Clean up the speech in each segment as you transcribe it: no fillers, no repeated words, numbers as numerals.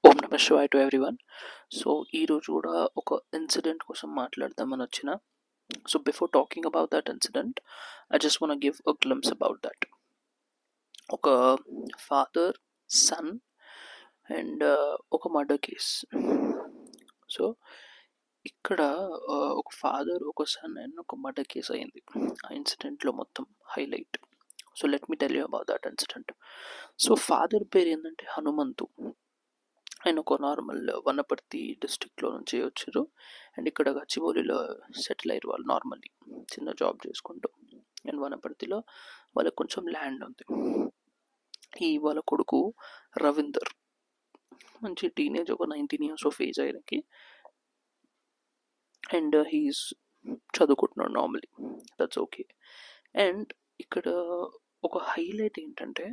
ఓం నమ శివాయ to everyone. So ఈరోజు కూడా ఒక ఇన్సిడెంట్ కోసం మాట్లాడదామని వచ్చిన. So before talking about that incident, I just want give a glimpse about that. ఒక ఫాదర్, సన్ అండ్ ఒక మర్డర్ కేస్. సో ఇక్కడ ఒక ఫాదర్, ఒక సన్ అండ్ ఒక మర్డర్ కేస్ అయింది. ఆ ఇన్సిడెంట్లో మొత్తం highlight. So let me tell you about that incident. So father పేరు ఏంటంటే హనుమంతు. ఆయన ఒక నార్మల్ వనపర్తి డిస్ట్రిక్ట్లో నుంచి వచ్చారు అండ్ ఇక్కడ గచ్చిబౌలిలో సెటిల్ అయ్యారు వాళ్ళు. నార్మల్లీ చిన్న జాబ్ చేసుకుంటూ అండ్ వనపర్తిలో వాళ్ళకి కొంచెం ల్యాండ్ ఉంది. వాళ్ళ కొడుకు రవీందర్ మంచి టీనేజ్, ఒక 19 years ఆఫ్ ఏజ్ ఆయనకి. అండ్ హీఈస్ చదువుకుంటున్నాడు నార్మలీ, దట్స్ ఓకే. అండ్ ఇక్కడ ఒక హైలైట్ ఏంటంటే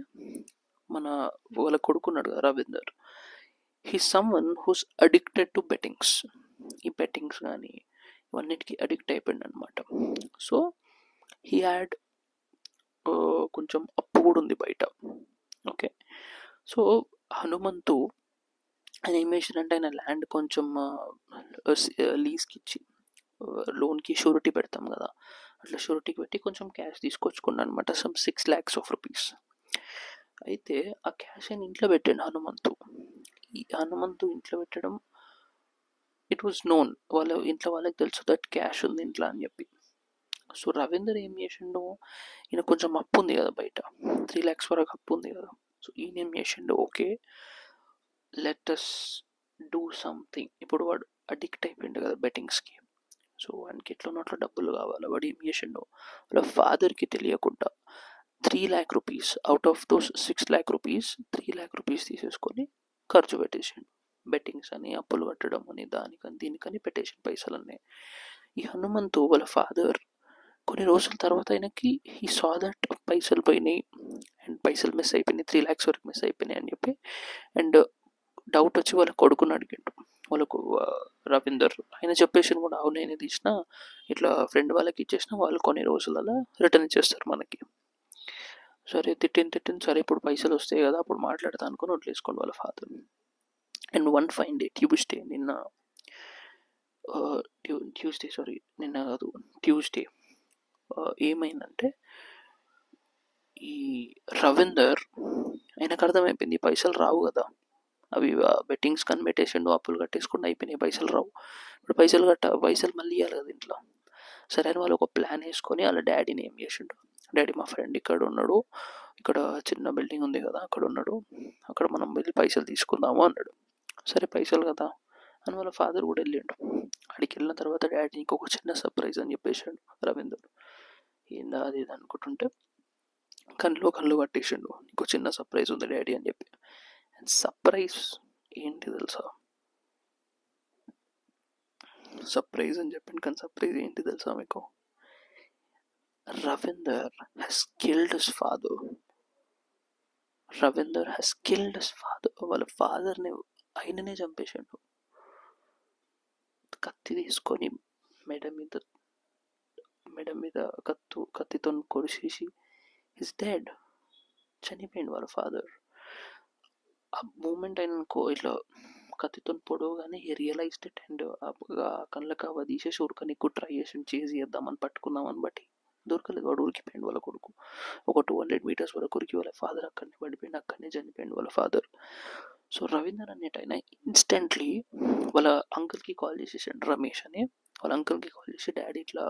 వాళ్ళ కొడుకున్నాడు కదా Ravinder, he's someone who's addicted to bettings. ఈ బెట్టింగ్స్ కానీ ఇవన్నిటికీ అడిక్ట్ అయిపోయింది అనమాట. సో హీ హ్యాడ్ కొంచెం అప్పు కూడా ఉంది బయట. ఓకే. సో హనుమంతు ఆయన ఏం చేసిందంటే, ఆయన ల్యాండ్ కొంచెం లీజ్కి ఇచ్చి, లోన్కి షూరిటీ పెడతాం కదా, అట్లా షూరిటీకి పెట్టి కొంచెం క్యాష్ తీసుకొచ్చుకున్నాను అనమాట, సమ్ 6 lakhs of rupees. అయితే ఆ క్యాష్ ఆయన ఇంట్లో పెట్టాడు హనుమంతు. ఈ హనుమంతు ఇంట్లో పెట్టడం, ఇట్ వాజ్ నోన్, వాళ్ళ ఇంట్లో వాళ్ళకి తెలుసు దట్ క్యాష్ ఉంది ఇంట్లో అని చెప్పి. సో రవీందర్ ఏం చేసిండు, ఈయన కొంచెం అప్పు ఉంది కదా బయట, 3 lakhs వరకు అప్పు ఉంది కదా. సో ఈయన ఏం చేసిండు, okay let us do something. ఇప్పుడు వాడు అడిక్ట్ అయిపోయిండు కదా బెట్టింగ్స్కి. సో వానికి ఎట్లా అట్లా డబ్బులు కావాలి. వాడు ఏం చేసిండు, వాళ్ళ ఫాదర్కి తెలియకుండా 3 lakh rupees out of those 6 lakh rupees 3 lakh rupees తీసేసుకొని ఖర్చు పెట్టేసిండు. బెట్టింగ్స్ అని, అప్పులు కట్టడం అని, దానికని దీనికని పెట్టేసిండు పైసలన్నీ. ఈ హనుమంతు వాళ్ళ ఫాదర్ కొన్ని రోజుల తర్వాత ఆయనకి హీ సా దట్ పైసలు పోయినాయి అండ్ పైసలు మిస్ అయిపోయినాయి, 3 lakhs వరకు మిస్ అయిపోయినాయి అని చెప్పి. అండ్ డౌట్ వచ్చి వాళ్ళ కొడుకుని అడిగిండు, వాళ్ళకు రవీందర్. ఆయన చెప్పేసి కూడా, అవును నేను తీసిన, ఇట్లా ఫ్రెండ్ వాళ్ళకి ఇచ్చేసిన, వాళ్ళు కొన్ని రోజులలో రిటర్న్ ఇచ్చేస్తారు మనకి. సరే తిట్టిన సరే ఇప్పుడు పైసలు వస్తాయి కదా అప్పుడు మాట్లాడతా అనుకుని వదిలేసుకోండి వాళ్ళ father. And one fine day, Tuesday, నిన్న ట్యూస్డే, సారీ నిన్న కాదు ట్యూస్డే, ఏమైందంటే ఈ రవీందర్ ఆయనకు అర్థమైపోయింది ఈ పైసలు రావు కదా, అవి బెట్టింగ్స్ కనిపెట్టేసిండు, అప్పులు కట్టేసుకుండా అయిపోయినాయి, పైసలు రావు. ఇప్పుడు పైసలు మళ్ళీ ఇవ్వాలి కదా ఇంట్లో. సరే అని వాళ్ళు ఒక ప్లాన్ వేసుకొని వాళ్ళ డాడీని ఏం చేసిండు, డాడీ మా ఫ్రెండ్ ఇక్కడ ఉన్నాడు, ఇక్కడ చిన్న బిల్డింగ్ ఉంది కదా అక్కడ ఉన్నాడు, అక్కడ మనం వెళ్ళి పైసలు తీసుకుందాము అన్నాడు. సరే పైసలు కదా అని వాళ్ళ ఫాదర్ కూడా వెళ్ళిండు. అక్కడికి వెళ్ళిన తర్వాత డాడీ ఇంకొక చిన్న సర్ప్రైజ్ అని చెప్పేసాడు రవీందర్. ఏందా అది ఇది అనుకుంటుంటే కళ్ళు పట్టేసిండు, ఇంకో చిన్న సర్ప్రైజ్ ఉంది డాడీ అని చెప్పి. అండ్ సర్ప్రైజ్ ఏంటి తెలుసా, సర్ప్రైజ్ అని చెప్పిండు కానీ సర్ప్రైజ్ ఏంటి తెలుసా మీకు, Ravinder has killed his father. Ravinder has killed his father. వాళ్ళ ఫాదర్ని ఆయననే చంపేశాడు. కత్తి తీసుకొని మెడ మీద కత్తితో కొరిసేసి హిస్ డెడ్, చనిపోయింది వాళ్ళ ఫాదర్. ఆ మూమెంట్ ఆయన ఇట్లా కత్తితో పొడవగానే హీ రియలైజ్డ్ ఇట్. అండ్ కళ్ళకి అవ తీసేసి ఉరకనికి ట్రై చేసి చేద్దామని పట్టుకుందామని, బట్టి దొరకలేదు. వాడు ఉరికిపోయింది వాళ్ళ కొడుకు. ఒక 200 meters వరకు ఉరికి వాళ్ళ ఫాదర్ అక్కడనే పడిపోయింది, అక్కడనే చనిపోయింది వాళ్ళ ఫాదర్. సో రవీందర్ అనేటైనా ఇన్స్టెంట్లీ వాళ్ళ అంకుల్కి కాల్ చేసేసాడు, రమేష్ అని. వాళ్ళ అంకుల్కి కాల్ చేసి, డాడీ ఇట్లా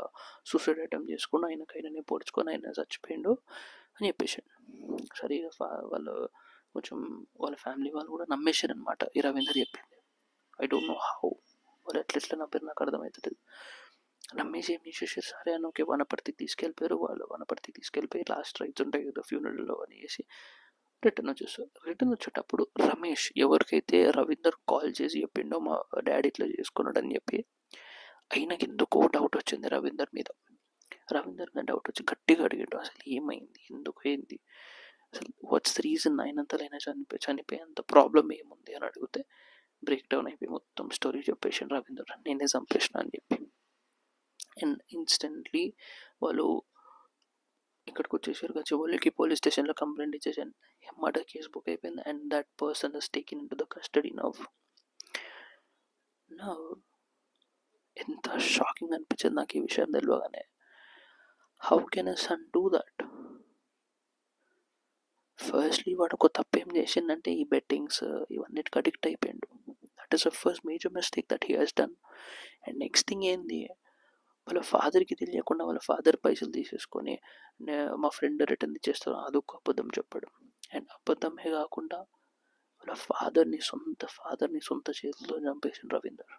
సూసైడ్ అటెంప్ట్ చేసుకుని ఆయనకైనా పొడుచుకొని ఆయన చచ్చిపోయిండు అని చెప్పేసాడు. సరే వాళ్ళు కొంచెం వాళ్ళ ఫ్యామిలీ వాళ్ళు కూడా నమ్మేశారు అనమాట ఈ రవీందర్ చెప్పింది. ఐ డోంట్ నో హౌ, వాళ్ళు ఎట్లా నమ్మారు నాకు అర్థమవుతుంది. నమ్మేసి ఏం చేసేసారు, సరే అని ఓకే వనపర్తికి తీసుకెళ్ళిపోయారు. వాళ్ళు వనపర్తికి తీసుకెళ్ళిపోయి లాస్ట్ రైట్స్ ఉంటాయి కదా ఫ్యూనరల్లో అని వేసి రిటర్న్ వచ్చేస్తారు. రిటర్న్ వచ్చేటప్పుడు రమేష్ ఎవరికైతే రవీందర్ కాల్ చేసి చెప్పిండో మా డాడీ ఇట్లా చేసుకున్నాడు అని చెప్పి, ఆయనకి ఎందుకో డౌట్ వచ్చింది రవీందర్ మీద. రవీందర్ మీద డౌట్ వచ్చి గట్టిగా అడిగాడు, అసలు ఏమైంది, ఎందుకు ఏంది, అసలు వాట్స్ ద రీజన్, ఆయనంతలైనా చనిపోయేంత ప్రాబ్లం ఏముంది అని అడిగితే బ్రేక్ డౌన్ అయిపోయి మొత్తం స్టోరీ చెప్పేసాడు రవీందర్, నేనే చంపేసిన అని చెప్పి. అండ్ ఇన్స్టెంట్లీ వాళ్ళు ఇక్కడికి వచ్చేసారు గచ్చిబౌలికి పోలీస్ స్టేషన్లో కంప్లైంట్ ఇచ్చేసాను. మర్డర్ కేసు బుక్ అయిపోయింది and that person is taken in to the custody now. ఎంత షాకింగ్ అనిపించింది నాకు ఈ విషయం తెలియగానే. How can a son do that? Firstly వాడు ఒక తప్పేం చేసిందంటే ఈ బెట్టింగ్స్ ఇవన్నిటికి అడిక్ట్ అయిపోయిండు. That is the first major mistake that he has done. And next thing ఏంది, వాళ్ళ ఫాదర్కి తెలియకుండా వాళ్ళ ఫాదర్ పైసలు తీసేసుకొని మా ఫ్రెండ్ రిటర్న్ ఇచ్చేస్తారు అదొక అబద్ధం చెప్పడం. అండ్ అబద్ధమే కాకుండా వాళ్ళ ఫాదర్ని సొంత చేతిలో చంపేసిన Ravinder.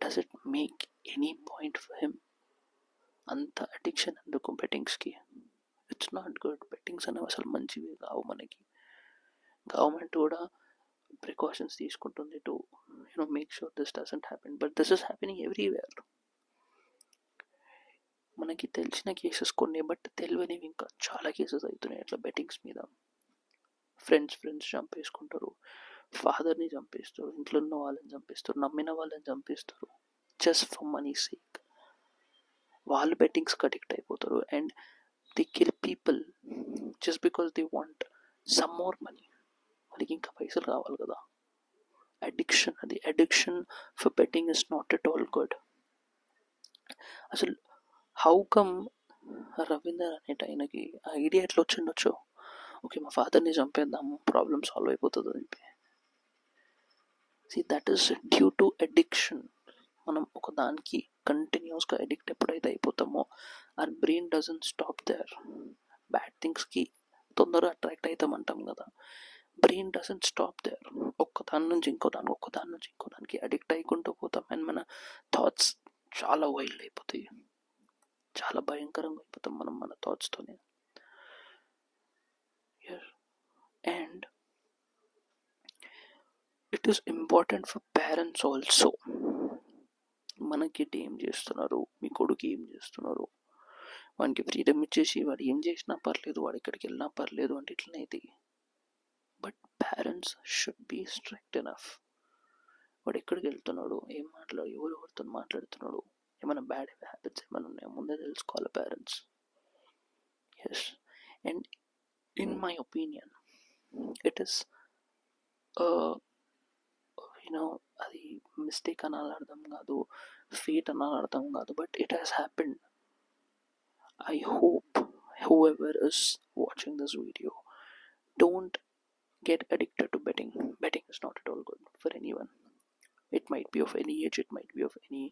Does it make any point for him? అంత అడిక్షన్ ఎందుకు బెట్టింగ్స్కి? It's not good. బెట్టింగ్స్ అనేవి అసలు మంచివి కావు మనకి. గవర్నమెంట్ కూడా ప్రికాషన్స్ తీసుకుంటుంది to make sure this doesn't happen, but this is happening everywhere. మనకి తెలిసిన కేసెస్ కొన్ని, బట్ తెలియనివి ఇంకా చాలా కేసెస్ అవుతున్నాయి అట్లా బెట్టింగ్స్ మీద. ఫ్రెండ్స్ చంపేసుకుంటారు, ఫాదర్ని చంపేస్తారు, ఇంట్లో ఉన్న వాళ్ళని చంపేస్తారు, నమ్మిన వాళ్ళని చంపేస్తారు, జస్ట్ ఫర్ మనీ సేక్. వాళ్ళు బెట్టింగ్స్కి అడిక్ట్ అయిపోతారు and they kill people just because they want some more money. వాళ్ళకి ఇంకా పైసలు కావాలి కదా. అడిక్షన్, అది addiction for betting is not at all good. అసలు హౌ కమ్ రవీందర్ అనేట ఆయనకి ఆ ఐడియా ఎట్లా వచ్చిండొచ్చు? ఓకే, మా ఫాదర్ని చంపేద్దాము, ప్రాబ్లమ్ సాల్వ్ అయిపోతుంది అని చెప్పి. See, that is due to addiction. మనం ఒక దానికి కంటిన్యూస్గా అడిక్ట్ ఎప్పుడైతే అయిపోతామో our brain doesn't stop there. Bad థింగ్స్కి తొందరగా అట్రాక్ట్ అవుతామంటాం కదా, బ్రెయిన్ డజంట్ స్టాప్ దేర్. ఒక్కదాని నుంచి ఇంకో దానికి అడిక్ట్ అయికుంటూ పోతాం అండ్ మన థాట్స్ చాలా వైల్డ్ అయిపోతాయి, చాలా భయంకరంగా అయిపోతాం మనం మన థాట్స్తోనే. And it is important for parents also. మన కిడ్ ఏం చేస్తున్నారు, మీ కొడుకు ఏం చేస్తున్నారు, వానికి ఫ్రీడమ్ ఇచ్చేసి వాడు ఏం చేసినా పర్లేదు, వాడు ఎక్కడికి వెళ్ళినా పర్లేదు అంటే ఇట్లనైతే. But parents should be strict enough. వాడు ఎక్కడికి వెళ్తున్నాడు, ఏం ఎవరితో మాట్లాడుతున్నాడు, ఏమైనా బ్యాడ్ హ్యాబిట్స్ ఏమైనా ఉన్నాయో ముందే తెలుసుకోవాలి parents. Yes, and in my opinion it is అది మిస్టేక్ అనాలి అర్థం కాదు, ఫేట్ అనాలి అర్థం కాదు, but it has happened. I hope whoever is watching this video don't get addicted to betting. Betting is not at all good for anyone. It might be of any age, it might be of any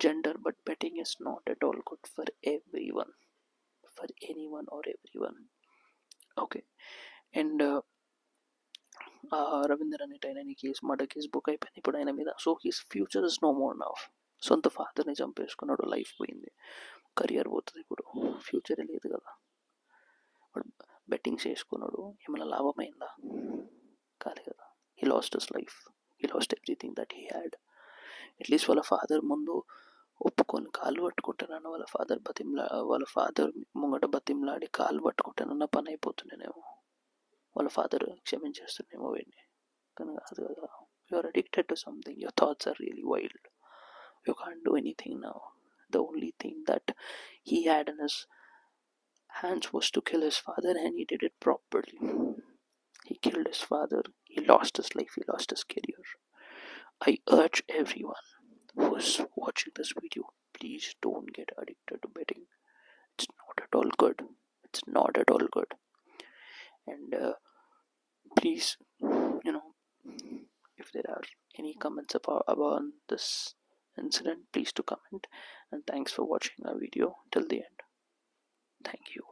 gender, but betting is not at all good for everyone, for anyone or everyone. Okay, and Ravinder అనేట ఆయన case murder case book అయిపోయింది ఇప్పుడు ఆయన మీద. So his future is no more now. సొంత ఫాదర్ని చంపేసుకున్నాడు, life పోయింది, career పోతుంది, ఇప్పుడు ఫ్యూచరే లేదు కదా. వాడు బెట్టింగ్స్ వేసుకున్నాడు, ఏమైనా లాభమైందా? కాదు కదా. He lost his life, he lost everything that he had. At least వాళ్ళ ఫాదర్ ముందు ఒప్పుకొని కాలు పట్టుకుంటానన్న వాళ్ళ ఫాదర్ ముంగట బతిమలాడి కాలు పట్టుకుంటానన్న పని అయిపోతుండేనేమో, వాళ్ళ ఫాదర్ క్షమించేస్తుండేమో వీడిని. కానీ కాదు కదా. You are addicted to something, your thoughts are really wild, you can't do anything now. The only thing that he had in his hands was to kill his father, and he did it properly. He killed his father, he lost his life, he lost his career. I urge everyone who is watching this video, please don't get addicted to betting. It's not at all good. It's not at all good. And please, if there are any comments about this incident, please to comment. And thanks for watching our video till the end. Thank you.